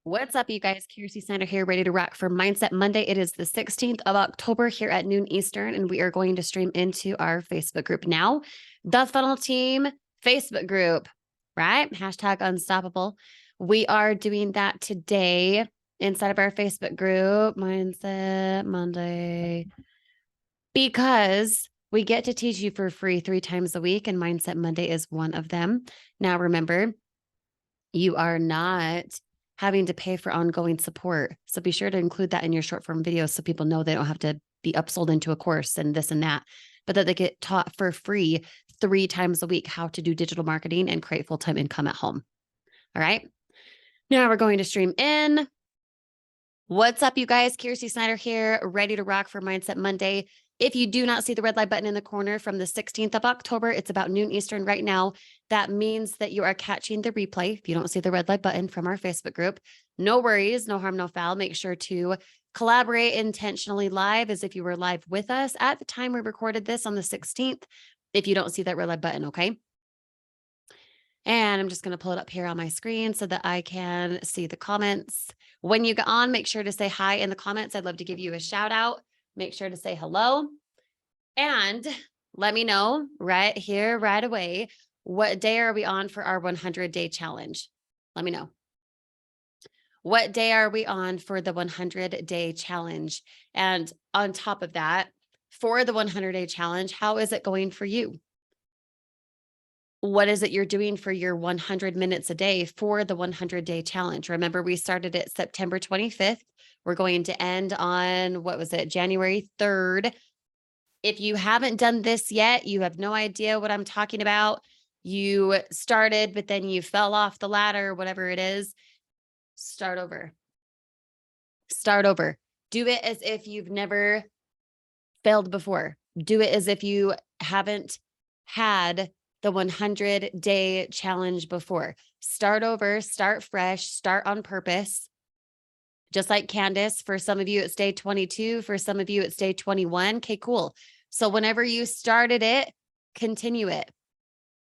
What's up, you guys? Kiersey Snyder here, ready to rock for Mindset Monday. It is the 16th of October here at noon Eastern, and we are going to stream into our Facebook group now. The Funnel Team Facebook group, right? Hashtag unstoppable. We are doing that today inside of our Facebook group, Mindset Monday, because we get to teach you for free 3 times a week, and Mindset Monday is one of them. Now, remember, you are not having to pay for ongoing support. So be sure to include that in your short form videos so people know they don't have to be upsold into a course and this and that, but that they get taught for free 3 times a week how to do digital marketing and create full-time income at home. All right. Now we're going to stream in. What's up, you guys? Kiersey Snyder here, ready to rock for Mindset Monday. If you do not see the red light button in the corner from the 16th of October, it's about noon Eastern right now. That means that you are catching the replay. If you don't see the red light button from our Facebook group, no worries, no harm, no foul. Make sure to collaborate intentionally live as if you were live with us at the time we recorded this on the 16th. If you don't see that red light button, okay? And I'm just going to pull it up here on my screen so that I can see the comments. When you get on, make sure to say hi in the comments. I'd love to give you a shout out. Make sure to say hello and let me know right here, right away, what day are we on for our 100-day challenge? Let me know. What day are we on for the 100-day challenge? And on top of that, for the 100-day challenge, how is it going for you? What is it you're doing for your 100 minutes a day for the 100-day challenge? Remember, we started it September 25th. We're going to end on, what was it, January 3rd. If you haven't done this yet, you have no idea what I'm talking about. You started, but then you fell off the ladder, whatever it is. Start over. Start over. Do it as if you've never failed before. Do it as if you haven't had the 100-day challenge before. Start over, start fresh, start on purpose. Just like Candace, for some of you, it's day 22. For some of you, it's day 21. Okay, cool. So whenever you started it, continue it.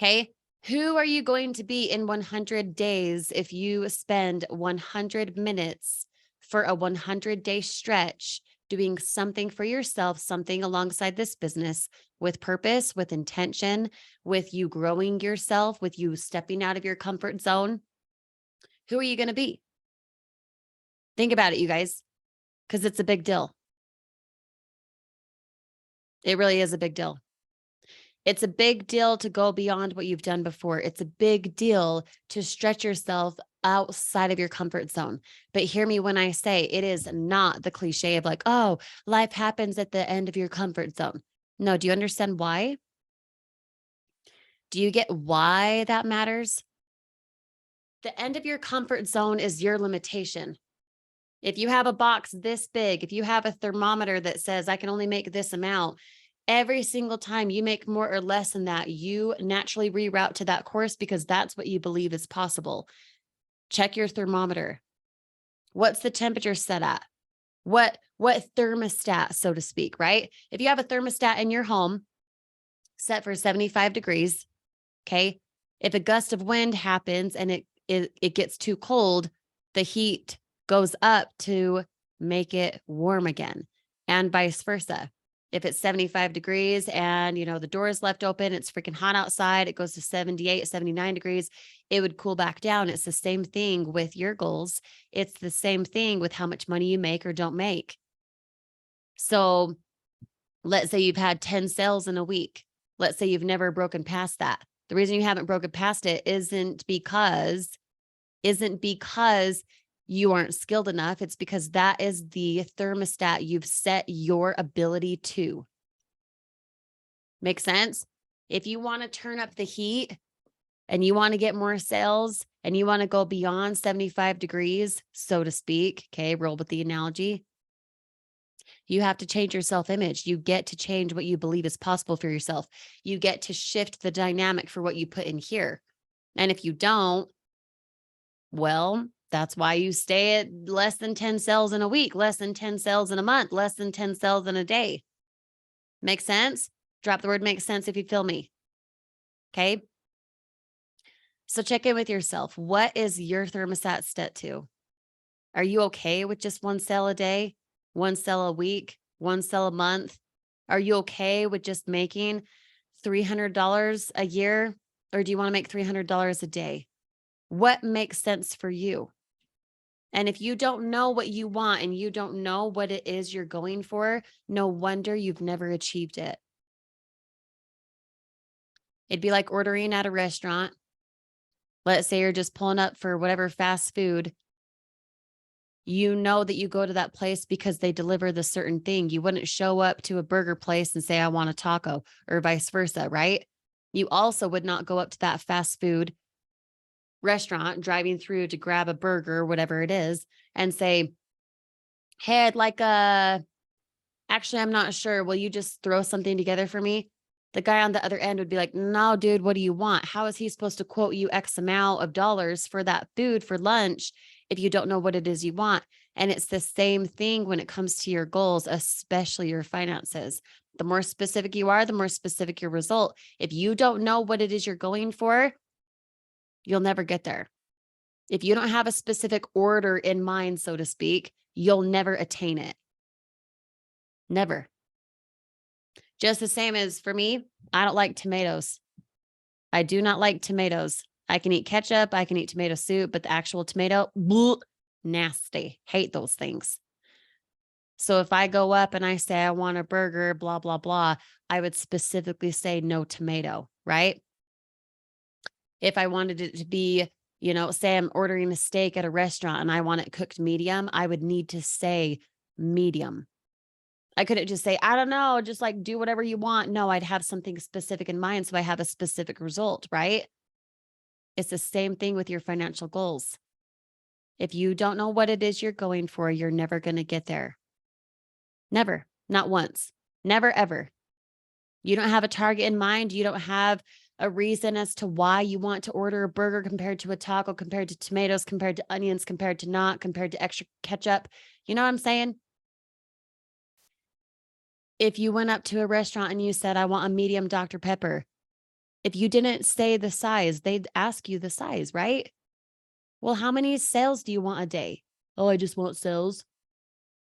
Okay. Who are you going to be in 100 days if you spend 100 minutes for a 100-day stretch doing something for yourself, something alongside this business with purpose, with intention, with you growing yourself, with you stepping out of your comfort zone? Who are you going to be? Think about it, you guys, because it's a big deal. It really is a big deal. It's a big deal to go beyond what you've done before. It's a big deal to stretch yourself outside of your comfort zone. But hear me when I say it is not the cliche of like, oh, life happens at the end of your comfort zone. No, do you understand why? Do you get why that matters? The end of your comfort zone is your limitation. If you have a box this big, if you have a thermometer that says I can only make this amount, every single time you make more or less than that, you naturally reroute to that course because that's what you believe is possible. Check your thermometer. What's the temperature set at? What thermostat, so to speak, right? If you have a thermostat in your home set for 75 degrees, okay? If a gust of wind happens and it gets too cold, the heat goes up to make it warm again, and vice versa. If it's 75 degrees and, the door is left open, it's freaking hot outside, it goes to 78, 79 degrees, it would cool back down. It's the same thing with your goals. It's the same thing with how much money you make or don't make. So let's say you've had 10 sales in a week. Let's say you've never broken past that. The reason you haven't broken past it isn't because you aren't skilled enough. It's because that is the thermostat you've set your ability to. Make sense? If you want to turn up the heat and you want to get more sales and you want to go beyond 75 degrees, so to speak, okay, roll with the analogy, you have to change your self-image. You get to change what you believe is possible for yourself. You get to shift the dynamic for what you put in here. And if you don't, well, that's why you stay at less than 10 sales in a week, less than 10 sales in a month, less than 10 sales in a day. Make sense? Drop the word makes sense if you feel me. Okay. So check in with yourself. What is your thermostat set to? Are you okay with just one sale a day, one sale a week, one sale a month? Are you okay with just making $300 a year? Or do you want to make $300 a day? What makes sense for you? And if you don't know what you want and you don't know what it is you're going for, no wonder you've never achieved it. It'd be like ordering at a restaurant. Let's say you're just pulling up for whatever fast food. You know that you go to that place because they deliver the certain thing. You wouldn't show up to a burger place and say, I want a taco, or vice versa, right? You also would not go up to that fast food restaurant driving through to grab a burger, whatever it is, and say, hey, I'd like actually, I'm not sure. Will you just throw something together for me? The guy on the other end would be like, no, dude, what do you want? How is he supposed to quote you X amount of dollars for that food for lunch if you don't know what it is you want? And it's the same thing when it comes to your goals, especially your finances. The more specific you are, the more specific your result. If you don't know what it is you're going for, you'll never get there. If you don't have a specific order in mind, so to speak, you'll never attain it. Never. Just the same as for me, I don't like tomatoes. I do not like tomatoes. I can eat ketchup, I can eat tomato soup, but the actual tomato, bleh, nasty. Hate those things. So if I go up and I say I want a burger, blah, blah, blah, I would specifically say no tomato, right? If I wanted it to be, say I'm ordering a steak at a restaurant and I want it cooked medium, I would need to say medium. I couldn't just say, I don't know, just like do whatever you want. No, I'd have something specific in mind. So I have a specific result, right? It's the same thing with your financial goals. If you don't know what it is you're going for, you're never going to get there. Never, not once, never, ever. You don't have a target in mind. You don't have a reason as to why you want to order a burger compared to a taco, compared to tomatoes, compared to onions, compared to not, compared to extra ketchup. You know what I'm saying? If you went up to a restaurant and you said, I want a medium Dr. Pepper, if you didn't say the size, they'd ask you the size, right? Well, how many sales do you want a day? Oh, I just want sales.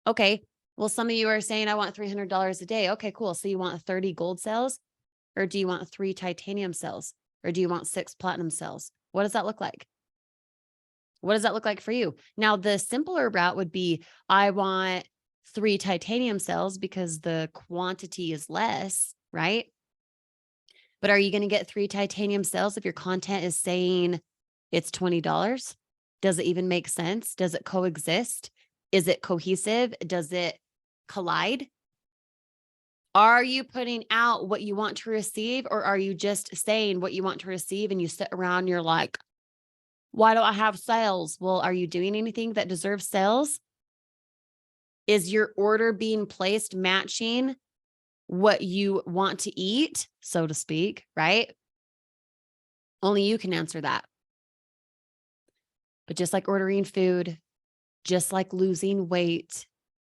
Okay. Well, some of you are saying, I want $300 a day. Okay, cool. So you want 30 gold sales, or do you want 3 titanium cells, or do you want 6 platinum cells? What does that look like? What does that look like for you? Now, the simpler route would be, I want 3 titanium cells because the quantity is less, right? But are you going to get 3 titanium cells if your content is saying it's $20? Does it even make sense? Does it coexist? Is it cohesive? Does it collide? Are you putting out what you want to receive, or are you just saying what you want to receive and you sit around and you're like, why don't I have sales? Well, are you doing anything that deserves sales? Is your order being placed matching what you want to eat, so to speak, right? Only you can answer that. But just like ordering food, just like losing weight,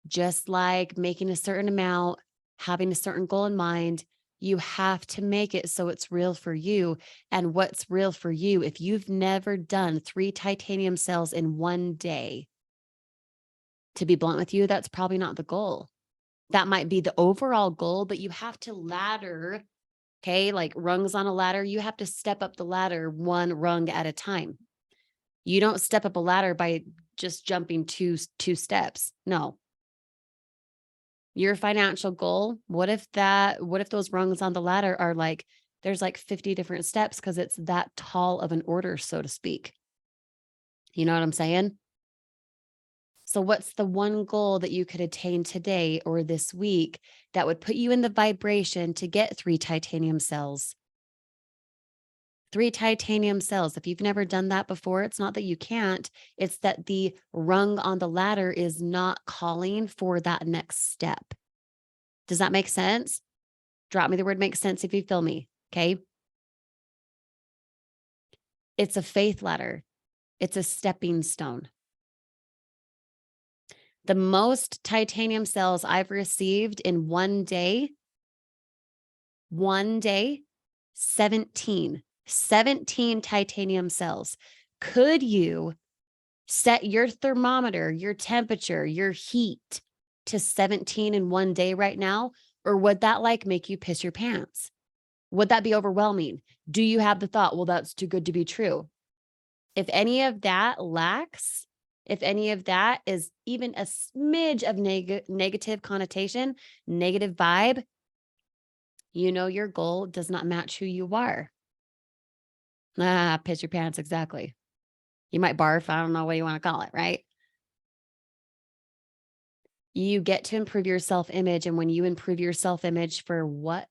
just like making a certain amount, having a certain goal in mind, you have to make it so it's real for you. And what's real for you, if you've never done 3 titanium cells in one day, to be blunt with you, that's probably not the goal. That might be the overall goal, but you have to ladder, okay? Like rungs on a ladder, you have to step up the ladder one rung at a time. You don't step up a ladder by just jumping two steps. No. Your financial goal, what if those rungs on the ladder are like, there's like 50 different steps because it's that tall of an order, so to speak. You know what I'm saying? So what's the one goal that you could attain today or this week that would put you in the vibration to get 3 titanium cells? 3 titanium cells. If you've never done that before, it's not that you can't, it's that the rung on the ladder is not calling for that next step. Does that make sense? Drop me the word makes sense if you feel me. Okay. It's a faith ladder. It's a stepping stone. The most titanium cells I've received in one day, 17 titanium cells. Could you Set your thermometer, your temperature, your heat to 17 in one day right now, or would that like make you piss your pants? Would that be overwhelming? Do you have the thought, well, that's too good to be true? If any of that lacks, if any of that is even a smidge of negative connotation, negative vibe, you know your goal does not match who you are. Piss your pants, exactly. You might barf, I don't know what you want to call it, right? You get to improve your self-image, and when you improve your self-image for what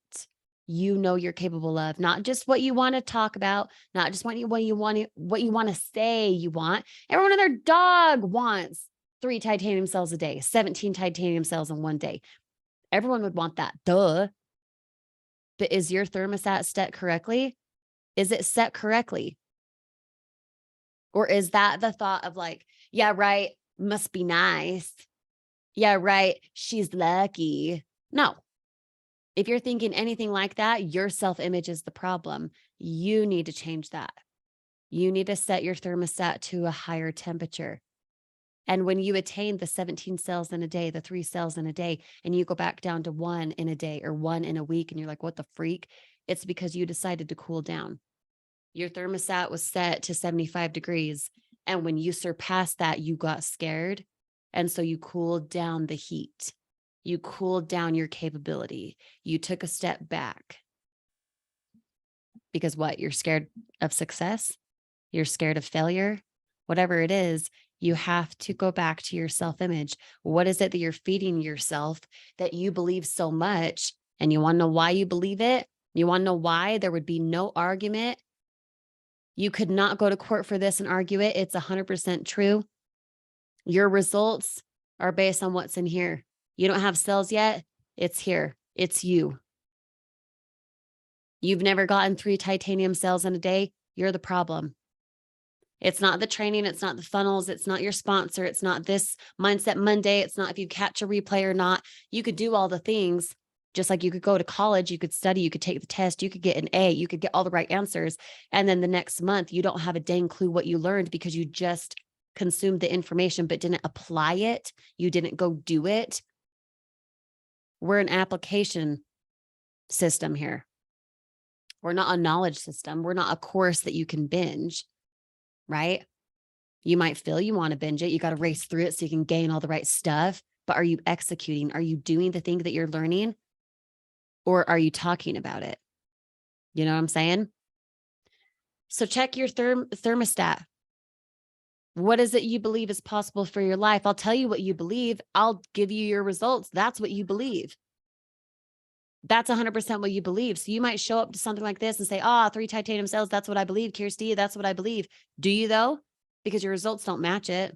you know you're capable of, not just what you want to talk about, not just what you want to say you want. Everyone and their dog wants 3 titanium cells a day, 17 titanium cells in one day. Everyone would want that. Duh. But is your thermostat set correctly? Is it set correctly? Or is that the thought of like, yeah, right, must be nice. Yeah, right, she's lucky. No. If you're thinking anything like that, your self-image is the problem. You need to change that. You need to set your thermostat to a higher temperature. And when you attain the 17 cells in a day, the 3 cells in a day, and you go back down to 1 in a day or 1 in a week, and you're like, what the freak? It's because you decided to cool down. Your thermostat was set to 75 degrees. And when you surpassed that, you got scared. And so you cooled down the heat. You cooled down your capability. You took a step back. Because what? You're scared of success? You're scared of failure? Whatever it is, you have to go back to your self-image. What is it that you're feeding yourself that you believe so much? And you want to know why you believe it? You want to know why there would be no argument? You could not go to court for this and argue it. It's 100% true. Your results are based on what's in here. You don't have cells yet. It's here. It's you. You've never gotten 3 titanium cells in a day. You're the problem. It's not the training. It's not the funnels. It's not your sponsor. It's not this Mindset Monday. It's not if you catch a replay or not. You could do all the things. Just like you could go to college, you could study, you could take the test, you could get an A, you could get all the right answers. And then the next month, you don't have a dang clue what you learned because you just consumed the information but didn't apply it. You didn't go do it. We're an application system here. We're not a knowledge system. We're not a course that you can binge, right? You might feel you want to binge it. You got to race through it so you can gain all the right stuff. But are you executing? Are you doing the thing that you're learning? Or are you talking about it? You know what I'm saying? So check your thermostat. What is it you believe is possible for your life? I'll tell you what you believe. I'll give you your results. That's what you believe. That's 100% what you believe. So you might show up to something like this and say, 3 titanium cells. That's what I believe. Kirsty, that's what I believe. Do you though? Because your results don't match it.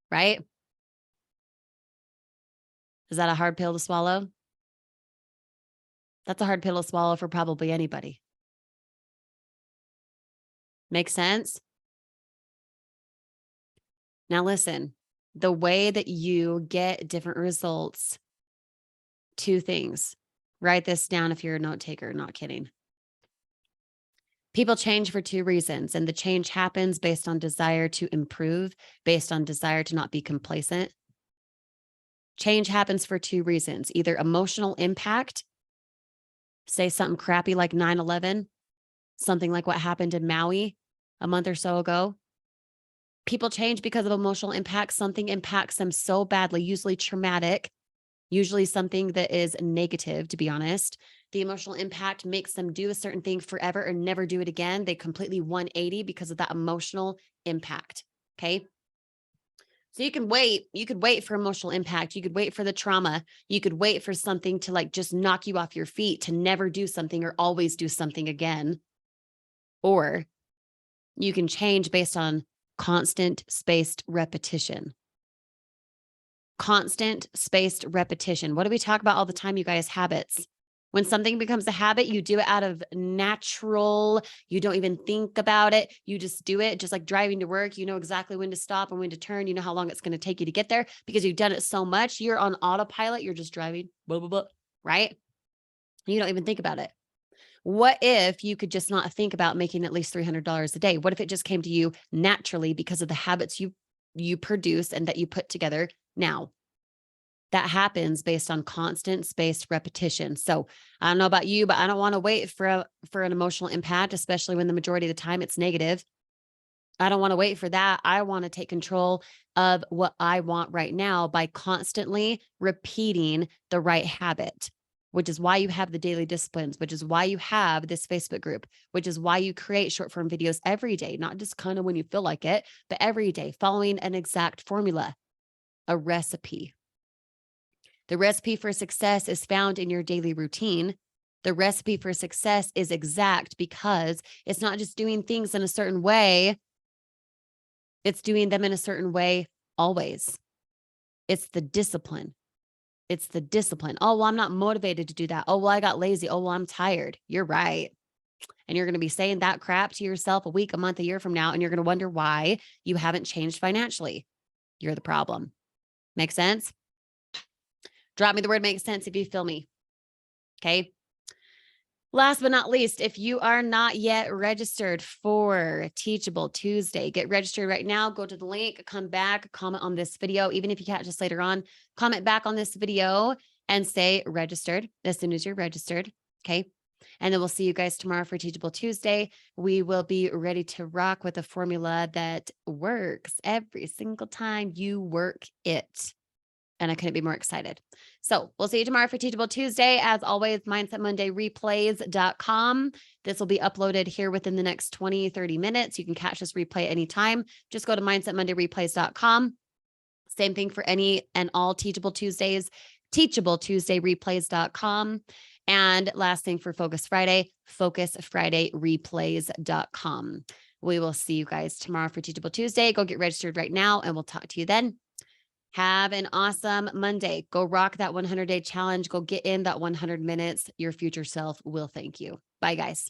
Right? Is that a hard pill to swallow? That's a hard pill to swallow for probably anybody. Make sense? Now listen, the way that you get different results, 2 things. Write this down if you're a note taker, not kidding. People change for 2 reasons, and the change happens based on desire to improve, based on desire to not be complacent. Change happens for 2 reasons, either emotional impact, say something crappy like 9/11, something like what happened in Maui a month or so ago. People change because of emotional impact. Something impacts them so badly, usually traumatic, usually something that is negative, to be honest. The emotional impact makes them do a certain thing forever and never do it again. They completely 180 because of that emotional impact. Okay. So you can wait. You could wait for emotional impact. You could wait for the trauma. You could wait for something to like just knock you off your feet to never do something or always do something again. Or you can change based on constant spaced repetition. Constant spaced repetition. What do we talk about all the time, you guys? Habits. When something becomes a habit, you do it out of natural, you don't even think about it. You just do it, just like driving to work. You know exactly when to stop and when to turn. You know how long it's going to take you to get there because you've done it so much. You're on autopilot. You're just driving, blah, blah, blah, right? You don't even think about it. What if you could just not think about making at least $300 a day? What if it just came to you naturally because of the habits you produce and that you put together now? That happens based on constant spaced repetition. So I don't know about you, but I don't want to wait for an emotional impact, especially when the majority of the time it's negative. I don't want to wait for that. I want to take control of what I want right now by constantly repeating the right habit, which is why you have the daily disciplines, which is why you have this Facebook group, which is why you create short form videos every day, not just kind of when you feel like it, but every day, following an exact formula, a recipe. The recipe for success is found in your daily routine. The recipe for success is exact because it's not just doing things in a certain way, it's doing them in a certain way always. It's the discipline. It's the discipline. Oh, well, I'm not motivated to do that. Oh, well, I got lazy. Oh, well, I'm tired. You're right. And you're going to be saying that crap to yourself a week, a month, a year from now, and you're going to wonder why you haven't changed financially. You're the problem. Make sense? Drop me the word makes sense if you feel me. Okay. Last but not least, if you are not yet registered for Teachable Tuesday, get registered right now. Go to the link, come back, comment on this video. Even if you catch us later on, comment back on this video and say registered as soon as you're registered. Okay. And then we'll see you guys tomorrow for Teachable Tuesday. We will be ready to rock with a formula that works every single time you work it. And I couldn't be more excited. So we'll see you tomorrow for Teachable Tuesday. As always, mindsetmondayreplays.com. This will be uploaded here within the next 20, 30 minutes. You can catch this replay anytime. Just go to mindsetmondayreplays.com. Same thing for any and all Teachable Tuesdays, teachabletuesdayreplays.com. And last thing for Focus Friday, focusfridayreplays.com. We will see you guys tomorrow for Teachable Tuesday. Go get registered right now, and we'll talk to you then. Have an awesome Monday. Go rock that 100-day challenge. Go get in that 100 minutes. Your future self will thank you. Bye, guys.